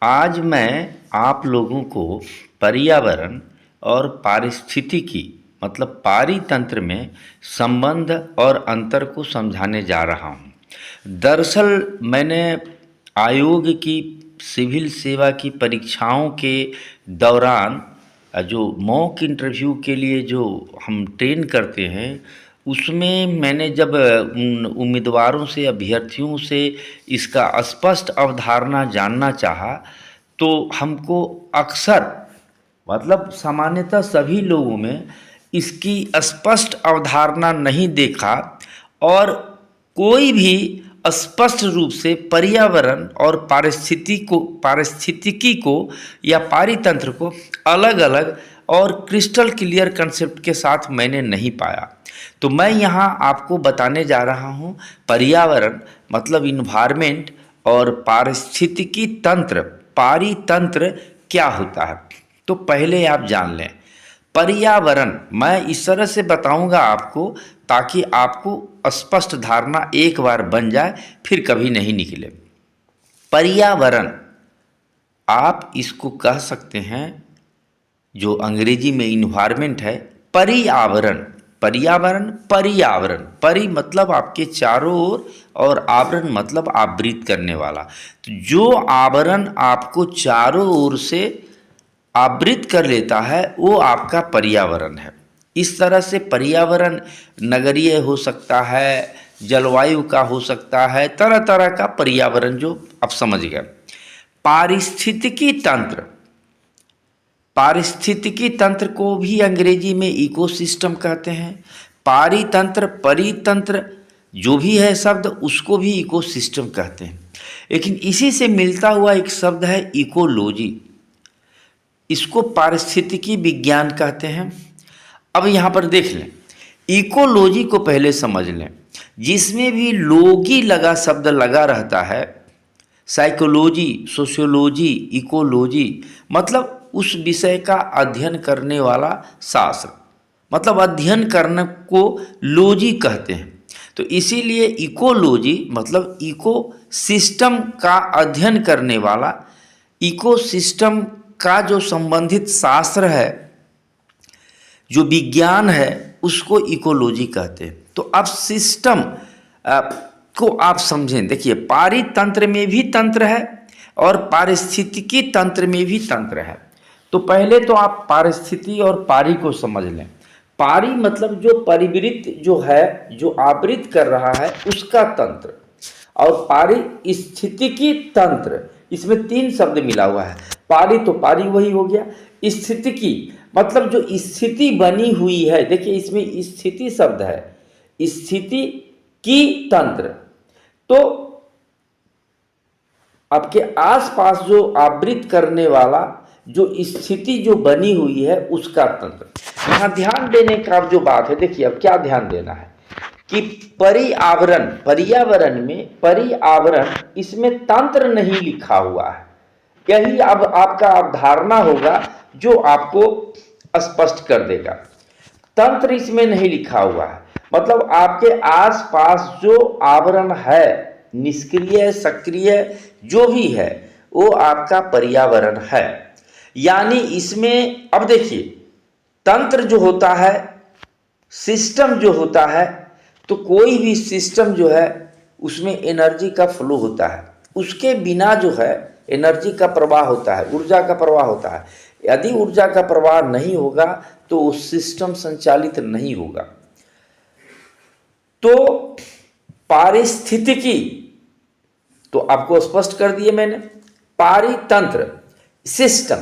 आज मैं आप लोगों को पर्यावरण और पारिस्थितिकी मतलब पारितंत्र में संबंध और अंतर को समझाने जा रहा हूँ। दरअसल मैंने आयोग की सिविल सेवा की परीक्षाओं के दौरान जो मॉक इंटरव्यू के लिए जो हम ट्रेन करते हैं, उसमें मैंने जब उन उम्मीदवारों से, अभ्यर्थियों से इसका स्पष्ट अवधारणा जानना चाहा, तो हमको अक्सर मतलब सामान्यतः सभी लोगों में इसकी स्पष्ट अवधारणा नहीं देखा और कोई भी स्पष्ट रूप से पर्यावरण और पारिस्थितिकी को या पारितंत्र को अलग अलग और क्रिस्टल क्लियर कंसेप्ट के साथ मैंने नहीं पाया। तो मैं यहाँ आपको बताने जा रहा हूँ पर्यावरण मतलब इन्वायरमेंट और पारिस्थितिकी तंत्र पारितंत्र क्या होता है। तो पहले आप जान लें पर्यावरण, मैं इस तरह से बताऊंगा आपको ताकि आपको स्पष्ट धारणा एक बार बन जाए, फिर कभी नहीं निकले। पर्यावरण आप इसको कह सकते हैं, जो अंग्रेजी में इन्वायरमेंट है, पर्यावरण। पर्यावरण पर्यावरण, परि मतलब आपके चारों ओर और आवरण मतलब आवृत करने वाला। तो जो आवरण आपको चारों ओर से आवृत कर लेता है वो आपका पर्यावरण है। इस तरह से पर्यावरण नगरीय हो सकता है, जलवायु का हो सकता है, तरह तरह का पर्यावरण जो आप समझ गए। पारिस्थितिकी तंत्र, पारिस्थितिकी तंत्र को भी अंग्रेजी में इकोसिस्टम कहते हैं। पारितंत्र परितंत्र जो भी है शब्द, उसको भी इकोसिस्टम कहते हैं। लेकिन इसी से मिलता हुआ एक शब्द है इकोलॉजी, इसको पारिस्थितिकी विज्ञान कहते हैं। अब यहाँ पर देख लें, इकोलॉजी को पहले समझ लें। जिसमें भी लोगी लगा शब्द लगा रहता है, साइकोलॉजी, सोशियोलॉजी, इकोलॉजी मतलब उस विषय का अध्ययन करने वाला शास्त्र, मतलब अध्ययन करने को लॉजी कहते हैं। तो इसीलिए इकोलॉजी मतलब इको सिस्टम का अध्ययन करने वाला, इकोसिस्टम का जो संबंधित शास्त्र है, जो विज्ञान है, उसको इकोलॉजी कहते हैं। तो अब सिस्टम को आप समझें। देखिए, पारितंत्र में भी तंत्र है और पारिस्थितिकी तंत्र में भी तंत्र है। तो पहले तो आप पारिस्थिति और पारी को समझ लें। पारी मतलब जो परिवृत्त जो है, जो आवृत कर रहा है, उसका तंत्र। और पारिस्थितिकी तंत्र, इसमें तीन शब्द मिला हुआ है। पारी तो पारी वही हो गया, स्थितिकी मतलब जो स्थिति बनी हुई है। देखिए, इसमें स्थिति शब्द है, स्थिति की तंत्र। तो आपके आसपास जो आवृत करने वाला जो स्थिति जो बनी हुई है, उसका तंत्र। यहाँ ध्यान देने का जो बात है, देखिए अब क्या ध्यान देना है कि पर्यावरण, पर्यावरण में पर्यावरण, इसमें तंत्र नहीं लिखा हुआ है। यही अब आपका अवधारणा होगा जो आपको स्पष्ट कर देगा। तंत्र इसमें नहीं लिखा हुआ है, मतलब आपके आसपास जो आवरण है, निष्क्रिय सक्रिय जो भी है, वो आपका पर्यावरण है। यानी इसमें अब देखिए, तंत्र जो होता है, सिस्टम जो होता है, तो कोई भी सिस्टम जो है उसमें एनर्जी का फ्लो होता है। उसके बिना जो है एनर्जी का प्रवाह होता है, ऊर्जा का प्रवाह होता है। यदि ऊर्जा का प्रवाह नहीं होगा तो वो सिस्टम संचालित नहीं होगा। तो पारिस्थितिकी तो आपको स्पष्ट कर दिए मैंने। पारितंत्र सिस्टम,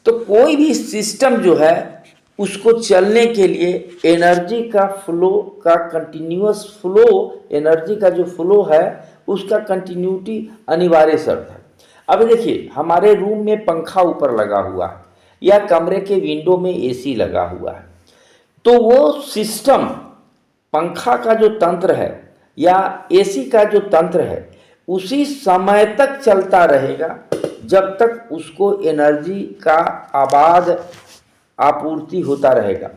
तो कोई भी सिस्टम जो है उसको चलने के लिए एनर्जी का फ्लो का कंटिन्यूअस फ्लो, एनर्जी का जो फ्लो है उसका कंटिन्यूटी अनिवार्य शर्त है। अब देखिए, हमारे रूम में पंखा ऊपर लगा हुआ है या कमरे के विंडो में एसी लगा हुआ है, तो वो सिस्टम, पंखा का जो तंत्र है या एसी का जो तंत्र है, उसी समय तक चलता रहेगा जब तक उसको एनर्जी का आबाद आपूर्ति होता रहेगा,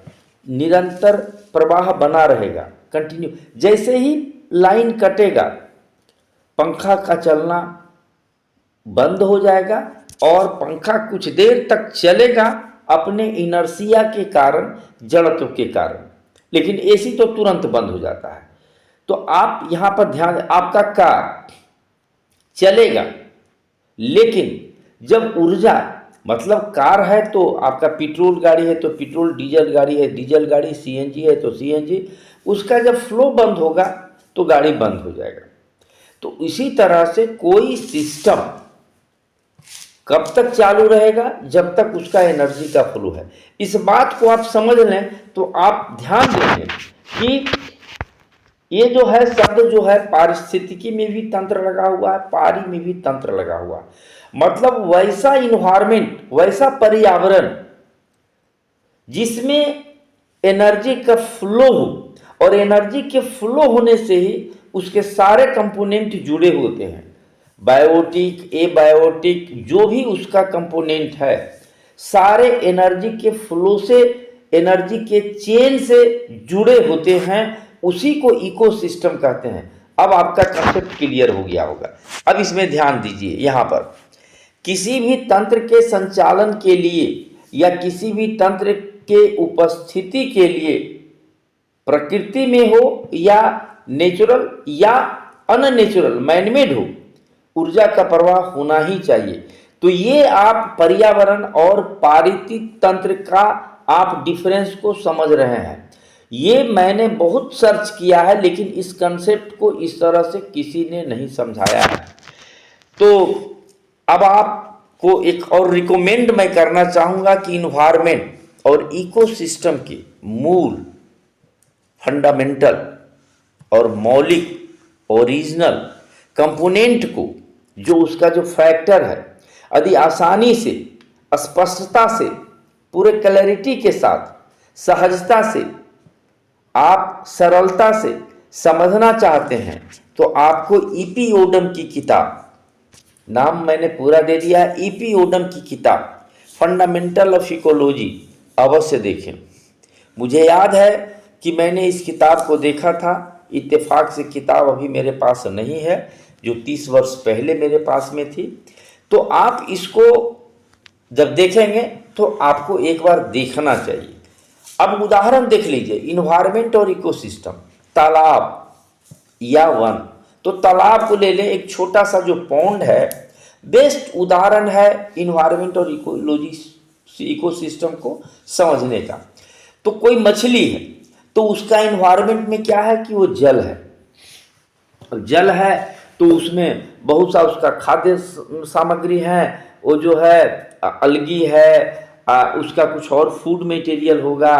निरंतर प्रवाह बना रहेगा, कंटिन्यू। जैसे ही लाइन कटेगा, पंखा का चलना बंद हो जाएगा और पंखा कुछ देर तक चलेगा अपने इनर्शिया के कारण, जड़त्व के कारण, लेकिन एसी तो तुरंत बंद हो जाता है। तो आप यहाँ पर ध्यान, आपका कार चलेगा, लेकिन जब ऊर्जा, मतलब कार है तो आपका पेट्रोल गाड़ी है तो पेट्रोल, डीजल गाड़ी है डीजल गाड़ी, सीएनजी है तो सीएनजी, उसका जब फ्लो बंद होगा तो गाड़ी बंद हो जाएगा। तो इसी तरह से कोई सिस्टम कब तक चालू रहेगा, जब तक उसका एनर्जी का फ्लो है। इस बात को आप समझ लें तो आप ध्यान देंगे कि ये जो है शब्द जो है पारिस्थितिकी में भी तंत्र लगा हुआ है, पारी में भी तंत्र लगा हुआ है। मतलब वैसा इन्वायरमेंट, वैसा पर्यावरण जिसमें एनर्जी का फ्लो हो, और एनर्जी के फ्लो होने से ही उसके सारे कंपोनेंट जुड़े होते हैं। बायोटिक, एबायोटिक, जो भी उसका कंपोनेंट है, सारे एनर्जी के फ्लो से, एनर्जी के चेन से जुड़े होते हैं। उसी को इकोसिस्टम कहते हैं। अब आपका कंसेप्ट क्लियर हो गया होगा। अब इसमें ध्यान दीजिए, यहाँ पर किसी भी तंत्र के संचालन के लिए या किसी भी तंत्र के उपस्थिति के लिए, प्रकृति में हो या नेचुरल या अननेचुरल, मैनमेड हो, ऊर्जा का प्रवाह होना ही चाहिए। तो ये आप पर्यावरण और पारिस्थितिक तंत्र का आप डिफरेंस को समझ रहे हैं। ये मैंने बहुत सर्च किया है, लेकिन इस कंसेप्ट को इस तरह से किसी ने नहीं समझाया है। तो अब आपको एक और रिकमेंड मैं करना चाहूँगा कि इन्वायरमेंट और इकोसिस्टम के मूल, फंडामेंटल और मौलिक, ओरिजिनल कंपोनेंट को, जो उसका जो फैक्टर है, यदि आसानी से, स्पष्टता से, पूरे क्लैरिटी के साथ, सहजता से, आप सरलता से समझना चाहते हैं तो आपको ईपी ओडम की किताब, नाम मैंने पूरा दे दिया है, ईपी ओडम की किताब फंडामेंटल ऑफ इकोलॉजी अवश्य देखें। मुझे याद है कि मैंने इस किताब को देखा था, इत्तेफाक से किताब अभी मेरे पास नहीं है, जो 30 वर्ष पहले मेरे पास में थी। तो आप इसको जब देखेंगे तो आपको एक बार देखना चाहिए। अब उदाहरण देख लीजिए, इन्वायरमेंट और इकोसिस्टम, तालाब या वन। तो तालाब को ले लें, एक छोटा सा जो पॉन्ड है, बेस्ट उदाहरण है इन्वायरमेंट और इकोसिस्टम को समझने का। तो कोई मछली है तो उसका इन्वायरमेंट में क्या है कि वो जल है, और जल है तो उसमें बहुत सा उसका खाद्य सामग्री है, वो जो है अलगी है, उसका कुछ और फूड मटेरियल होगा,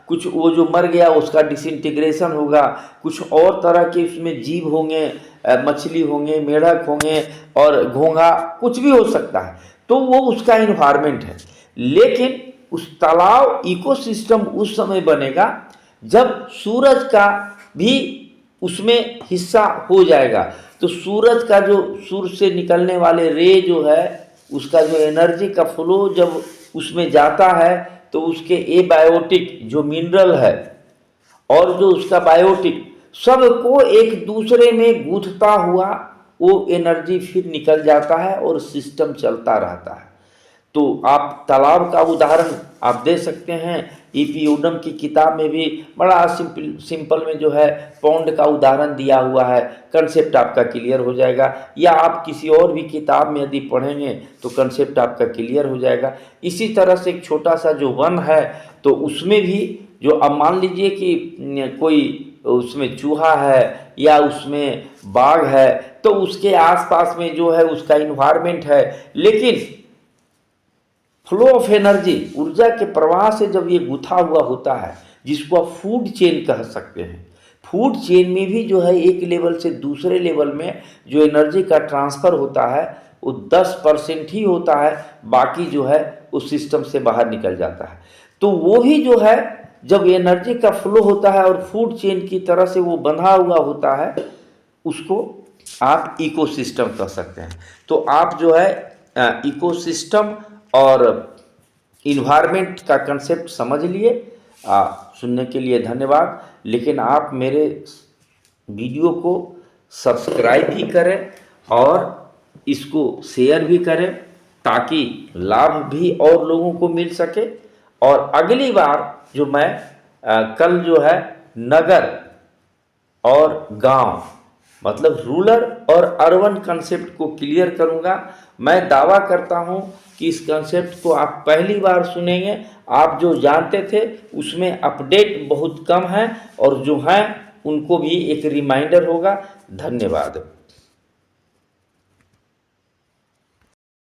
कुछ वो जो मर गया उसका डिसइंटीग्रेशन होगा, कुछ और तरह के उसमें जीव होंगे, मछली होंगे, मेढक होंगे और घोंघा, कुछ भी हो सकता है। तो वो उसका इन्वायरमेंट है। लेकिन उस तालाब इकोसिस्टम उस समय बनेगा जब सूरज का भी उसमें हिस्सा हो जाएगा। तो सूरज का जो, सूर्य से निकलने वाले रे जो है, उसका जो एनर्जी का फ्लो जब उसमें जाता है तो उसके एबायोटिक जो मिनरल है और जो उसका बायोटिक, सबको एक दूसरे में गूंथता हुआ वो एनर्जी फिर निकल जाता है और सिस्टम चलता रहता है। तो आप तालाब का उदाहरण आप दे सकते हैं। ईपी ओडम की किताब में भी बड़ा सिंपल में जो है पॉन्ड का उदाहरण दिया हुआ है, कंसेप्ट आपका क्लियर हो जाएगा। या आप किसी और भी किताब में यदि पढ़ेंगे तो कंसेप्ट आपका क्लियर हो जाएगा। इसी तरह से एक छोटा सा जो वन है, तो उसमें भी जो, अब मान लीजिए कि कोई उसमें चूहा है या उसमें बाघ है, तो उसके आसपास में जो है उसका इन्वायरमेंट है, लेकिन फ्लो ऑफ एनर्जी, ऊर्जा के प्रवाह से जब ये गुथा हुआ होता है, जिसको आप फूड चेन कह सकते हैं, फूड चेन में भी जो है एक लेवल से दूसरे लेवल में जो एनर्जी का ट्रांसफ़र होता है वो 10% ही होता है, बाकी जो है उस सिस्टम से बाहर निकल जाता है। तो वो भी जो है जब एनर्जी का फ्लो होता है और फूड चेन की तरह से वो बंधा हुआ होता है, उसको आप इकोसिस्टम कह सकते हैं। तो आप जो है इकोसिस्टम और इन्वायरमेंट का कंसेप्ट समझ लिए। सुनने के लिए धन्यवाद। लेकिन आप मेरे वीडियो को सब्सक्राइब भी करें और इसको शेयर भी करें, ताकि लाभ भी और लोगों को मिल सके। और अगली बार जो मैं कल जो है नगर और गांव मतलब रूरल और अर्बन कंसेप्ट को क्लियर करूंगा। मैं दावा करता हूं कि इस कंसेप्ट को आप पहली बार सुनेंगे। आप जो जानते थे उसमें अपडेट बहुत कम है और जो हैं उनको भी एक रिमाइंडर होगा। धन्यवाद।